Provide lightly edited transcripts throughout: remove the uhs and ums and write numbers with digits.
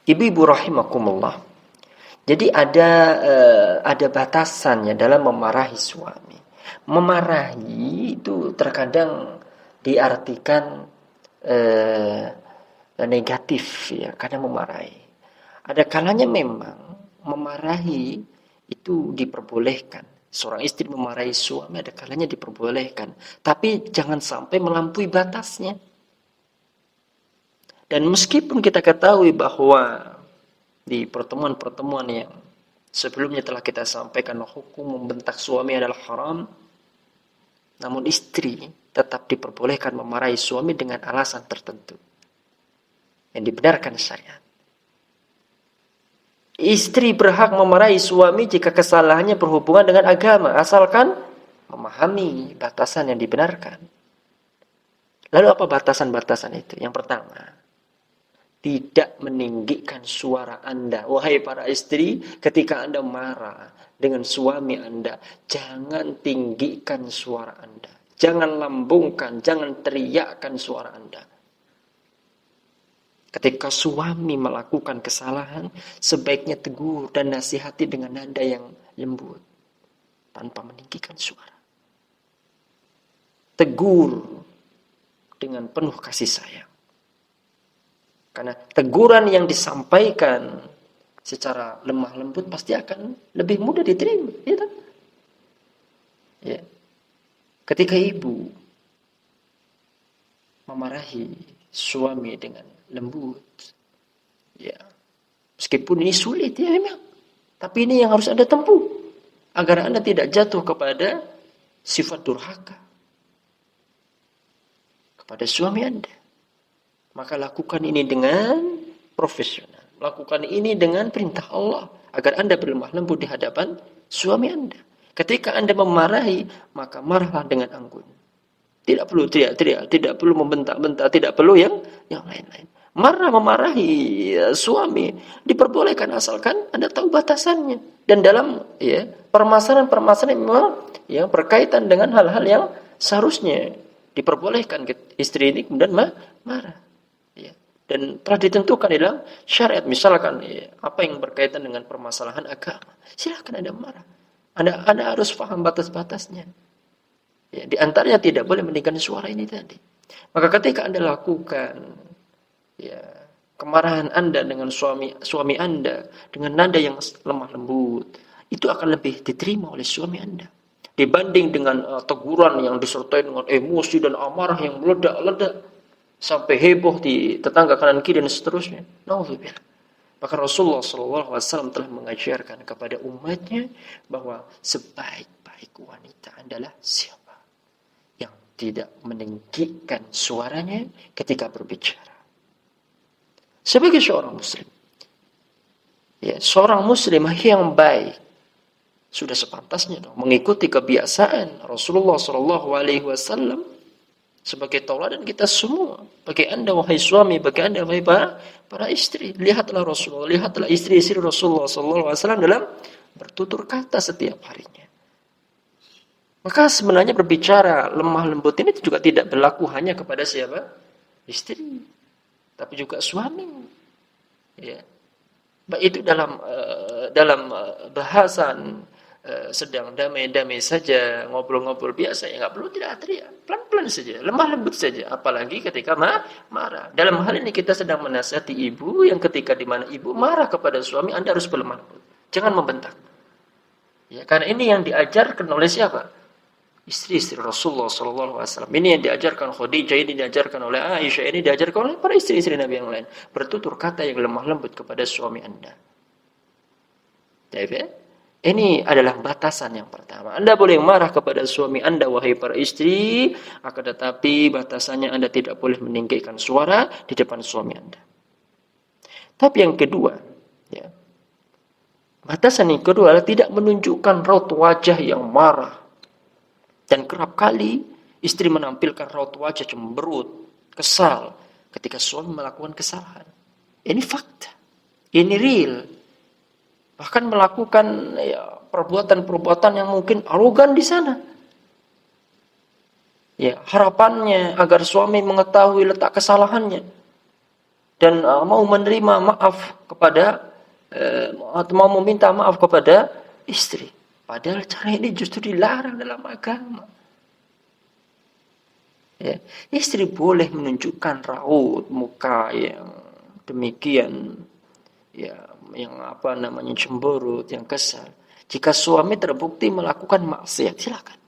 Ibu-ibu rahimakumullah. Jadi ada batasannya dalam memarahi suami. Memarahi itu terkadang diartikan negatif ya, karena memarahi. Ada kalanya memang memarahi itu diperbolehkan. Seorang istri memarahi suami ada kalanya diperbolehkan, tapi jangan sampai melampaui batasnya. Dan meskipun kita ketahui bahwa di pertemuan-pertemuan yang sebelumnya telah kita sampaikan hukum membentak suami adalah haram, namun istri tetap diperbolehkan memarahi suami dengan alasan tertentu yang dibenarkan syariat. Istri berhak memarahi suami jika kesalahannya berhubungan dengan agama, asalkan memahami batasan yang dibenarkan. Lalu apa batasan-batasan itu? Yang pertama, tidak meninggikan suara Anda. Wahai para istri, ketika Anda marah dengan suami Anda, jangan tinggikan suara Anda. Jangan lambungkan, jangan teriakkan suara Anda. Ketika suami melakukan kesalahan, sebaiknya tegur dan nasihati dengan nada yang lembut, tanpa meninggikan suara. Tegur dengan penuh kasih sayang. Karena teguran yang disampaikan secara lemah lembut pasti akan lebih mudah diterima. Ya, tak? Ya. Ketika ibu memarahi suami dengan lembut, ya, meskipun ini sulit ya memang, tapi ini yang harus Anda tempuh agar Anda tidak jatuh kepada sifat durhaka kepada suami Anda. Maka lakukan ini dengan profesional. Lakukan ini dengan perintah Allah agar Anda berlemah lembut di hadapan suami Anda. Ketika Anda memarahi, maka marahlah dengan anggun. Tidak perlu teriak-teriak, tidak perlu membentak-bentak, tidak perlu yang lain-lain. Memarahi suami diperbolehkan asalkan Anda tahu batasannya. Dan dalam permasalahan-permasalahan yang memang yang berkaitan dengan hal-hal yang seharusnya diperbolehkan istri ini kemudian marah. Ya. Dan telah ditentukan di dalam syariat, misalkan apa yang berkaitan dengan permasalahan agama, silakan Anda marah. Anda harus paham batas-batasnya. Ya, di antaranya tidak boleh meninggikan suara ini tadi. Maka ketika Anda lakukan kemarahan Anda dengan suami Anda dengan nada yang lemah lembut, itu akan lebih diterima oleh suami Anda dibanding dengan teguran yang disertai dengan emosi dan amarah yang meledak-ledak sampai heboh di tetangga kanan kiri dan seterusnya. Nauzubillah. Maka Rasulullah SAW telah mengajarkan kepada umatnya bahwa sebaik-baik wanita adalah siapa yang tidak meninggikan suaranya ketika berbicara. Sebagai seorang muslim, seorang muslimah yang baik sudah sepantasnya dong mengikuti kebiasaan Rasulullah SAW sebagai tauladan kita semua. Bagi Anda wahai suami, bagi Anda wahai para istri, lihatlah Rasulullah, lihatlah istri-istri Rasulullah SAW dalam bertutur kata setiap harinya. Maka sebenarnya berbicara lemah lembut ini juga tidak berlaku hanya kepada siapa? Istri, tapi juga suami. Ya. Baik itu dalam bahasan sedang damai-damai saja, ngobrol-ngobrol biasa, ya nggak perlu teriak-teriak, pelan-pelan saja, lemah lembut saja. Apalagi ketika marah. Dalam hal ini kita sedang menasihati ibu yang ketika di mana ibu marah kepada suami, Anda harus berlemah lembut, jangan membentak. Ya, karena ini yang diajarkan oleh siapa? Istri-istri Rasulullah SAW. Ini yang diajarkan Khadijah, ini diajarkan oleh Aisyah, ini diajarkan oleh para istri-istri Nabi yang lain. Bertutur kata yang lemah lembut kepada suami Anda. Jadi, ini adalah batasan yang pertama. Anda boleh marah kepada suami Anda, wahai para istri, akan tetapi batasannya Anda tidak boleh meninggikan suara di depan suami Anda. Tapi yang kedua, batasan yang kedua adalah tidak menunjukkan raut wajah yang marah. Dan kerap kali istri menampilkan raut wajah cemberut, kesal ketika suami melakukan kesalahan. Ini fakta, ini real. Bahkan melakukan perbuatan-perbuatan yang mungkin arogan di sana. Ya, harapannya agar suami mengetahui letak kesalahannya. dan mau menerima maaf kepada atau mau meminta maaf kepada istri. Padahal cara ini justru dilarang dalam agama. Ya, istri boleh menunjukkan raut muka yang demikian, ya, yang apa namanya cemberut, yang kesal. Jika suami terbukti melakukan maksiat, silakan.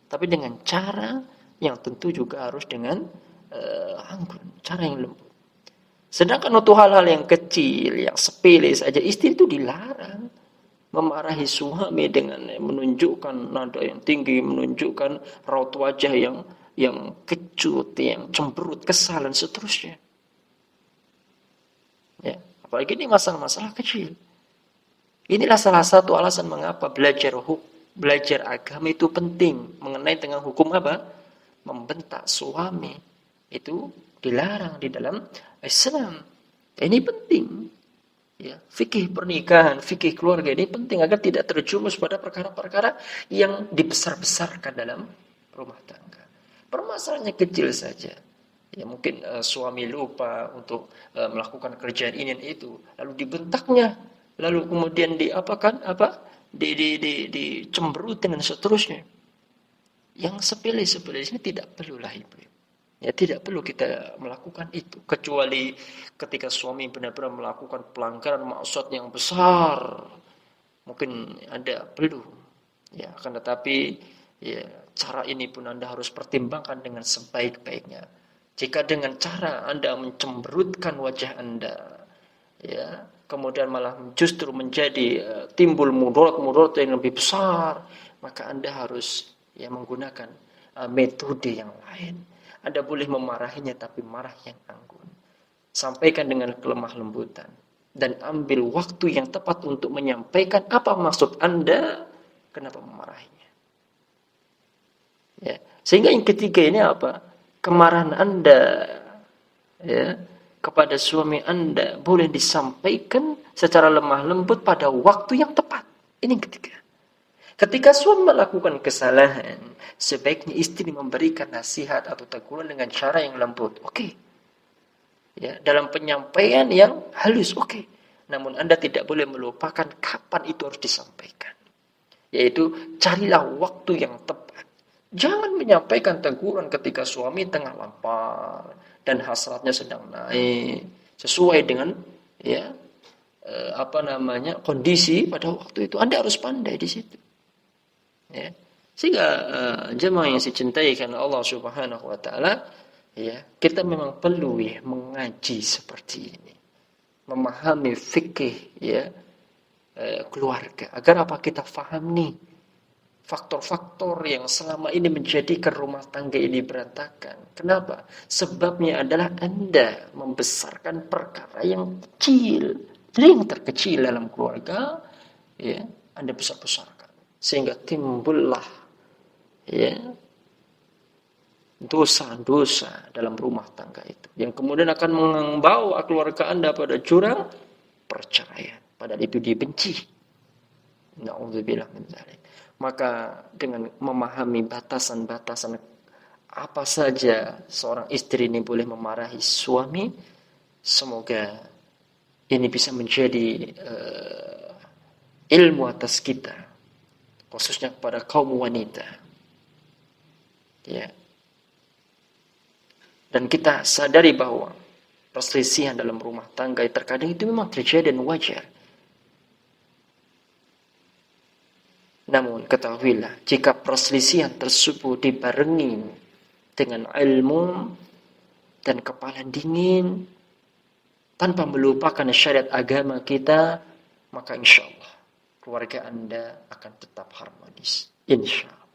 Tapi dengan cara yang tentu juga harus dengan anggun, cara yang lembut. Sedangkan untuk hal-hal yang kecil, yang sepele saja, istri itu dilarang memarahi suami dengan menunjukkan nada yang tinggi, menunjukkan raut wajah yang kecut, yang cemberut, kesal dan seterusnya. Ya, apalagi ini masalah-masalah kecil. Inilah salah satu alasan mengapa belajar agama itu penting mengenai dengan hukum apa? Membentak suami itu dilarang di dalam Islam. Ini penting. Ya, fikih pernikahan, fikih keluarga ini penting agar tidak terjumus pada perkara-perkara yang dibesar-besarkan dalam rumah tangga. Permasalahannya kecil saja. Ya mungkin suami lupa untuk melakukan kerjaan ini dan itu, lalu dibentaknya, lalu kemudian diapakan apa? Dicemberutin dan seterusnya. Yang sepele-sepele ini tidak perlulah ibu. Ya tidak perlu kita melakukan itu kecuali ketika suami benar-benar melakukan pelanggaran maksiat yang besar. Mungkin Anda perlu. Ya, akan tetapi ya cara ini pun Anda harus pertimbangkan dengan sebaik-baiknya. Jika dengan cara Anda mencemberutkan wajah Anda, ya, kemudian malah justru menjadi timbul mudarat-mudarat yang lebih besar, maka Anda harus ya menggunakan metode yang lain. Anda boleh memarahinya tapi marah yang anggun. Sampaikan dengan kelemah lembutan dan ambil waktu yang tepat untuk menyampaikan apa maksud Anda, kenapa memarahinya. Ya, sehingga yang ketiga ini apa? Kemarahan Anda ya kepada suami Anda boleh disampaikan secara lemah lembut pada waktu yang tepat. Ini yang ketiga. Ketika suami melakukan kesalahan, sebaiknya istri memberikan nasihat atau teguran dengan cara yang lembut. Oke. Ya, dalam penyampaian yang halus, oke. Namun Anda tidak boleh melupakan kapan itu harus disampaikan. Yaitu carilah waktu yang tepat. Jangan menyampaikan teguran ketika suami tengah lapar dan hasratnya sedang naik, sesuai dengan ya kondisi pada waktu itu. Anda harus pandai di situ. Ya. Sehingga jemaah yang dicintai karena Allah Subhanahu wa taala, ya, kita memang perlu ya mengaji seperti ini. Memahami fikih ya keluarga agar apa kita faham nih faktor-faktor yang selama ini menjadikan rumah tangga ini berantakan. Kenapa? Sebabnya adalah Anda membesarkan perkara yang kecil. Jadi yang terkecil dalam keluarga, ya, Anda besar-besarkan. Sehingga timbullah ya dosa-dosa dalam rumah tangga itu. Yang kemudian akan membawa keluarga Anda pada jurang perceraian. Padahal itu dibenci. Na'udzubillah min dzalik. Maka dengan memahami batasan-batasan apa saja seorang istri ini boleh memarahi suami, semoga ini bisa menjadi ilmu atas kita, khususnya kepada kaum wanita. Ya. Dan kita sadari bahwa perselisihan dalam rumah tangga terkadang itu memang terjadi dan wajar. Namun ketahuilah, jika perselisihan tersebut dibarengi dengan ilmu dan kepala dingin, tanpa melupakan syariat agama kita, maka insya Allah keluarga Anda akan tetap harmonis. Insya Allah.